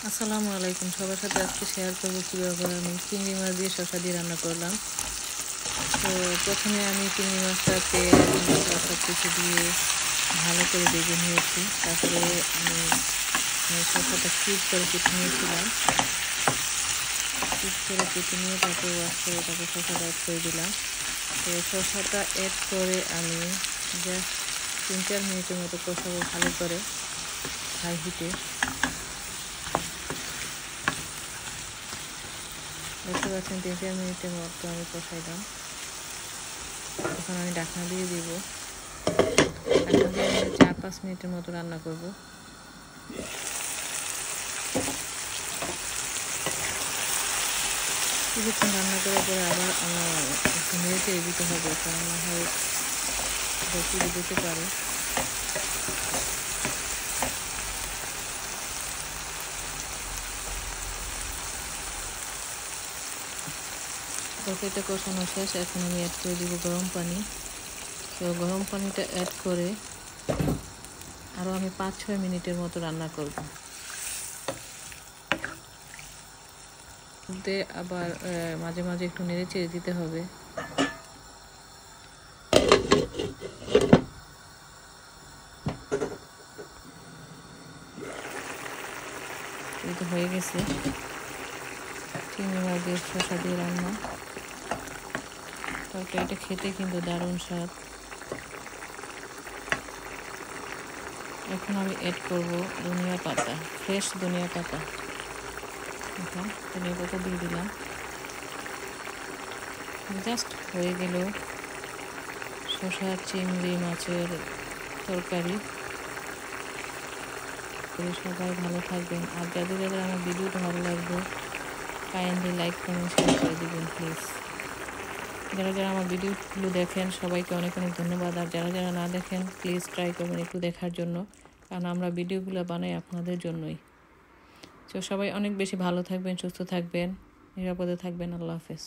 আসসালামু আলাইকুম। সবার সাথে আজকে শেয়ার করবো কীভাবে আমি চিংড়ি মাছ দিয়ে শসা দিয়ে রান্না করলাম। তো প্রথমে আমি চিংড়ি মাছটা তেল মশলা সব কিছু দিয়ে ভালো করে বেজে নিয়েছি। তারপরে আমি শসাটা কিউব করে কেটে নিয়েছিলাম। কিউব করে কেটে নিয়ে তারপরে ওয়াশ করে তারপরে শসাটা অ্যাড করে দিলাম। তো শসাটা অ্যাড করে আমি জাস্ট 3-4 মিনিটের মতো কষাবো ভালো করে হাই হিটে। দেখতে পাচ্ছেন 3-4 মিনিটের মতো আমি কষাইলাম। এখন আমি ঢাকনা দিয়ে দিব। ঢাকনা দিয়ে আমি 4-5 মিনিটের মতো রান্না করব। কিছুক্ষণ রান্না করার পরে আবার আমার একটু নেড়ে দিতে হবে, কারণ না হয় পুড়ে যেতে পারে। তরকারিটা কষানো শেষ। এখন আমি অ্যাড করে দিব গরম পানি। তো গরম পানিটা অ্যাড করে আরও আমি 5-6 মিনিটের মতো রান্না করব। আবার মাঝে মাঝে একটু নেড়ে চেড়ে দিতে হবে। এই তো হয়ে গেছে চিংড়ি মাছ দিয়ে শসা দিয়ে রান্না। তরকারিটা খেতে কিন্তু দারুণ স্বাদ। এখন আমি অ্যাড করব ধনিয়া পাতা, ফ্রেশ ধনিয়া পাতা। এখন ধনিয়া পাতা দিয়ে দিলাম। জাস্ট হয়ে গেল শসা চিংড়ি মাছের তরকারি। সবাই ভালো থাকবেন। আর যাদের যাদের আমার ভিডিওটা ভালো লাগবে কাইন্ডলি লাইক কমেন্ট শেয়ার করে দেবেন প্লিজ। যারা যারা আমার ভিডিওগুলো দেখেন সবাইকে অনেক অনেক ধন্যবাদ। আর যারা যারা না দেখেন প্লিজ ট্রাই করবেন একটু দেখার জন্য, কারণ আমরা ভিডিওগুলো বানাই আপনাদের জন্যই। তো সবাই অনেক বেশি ভালো থাকবেন, সুস্থ থাকবেন, নিরাপদে থাকবেন। আল্লাহ হাফেজ।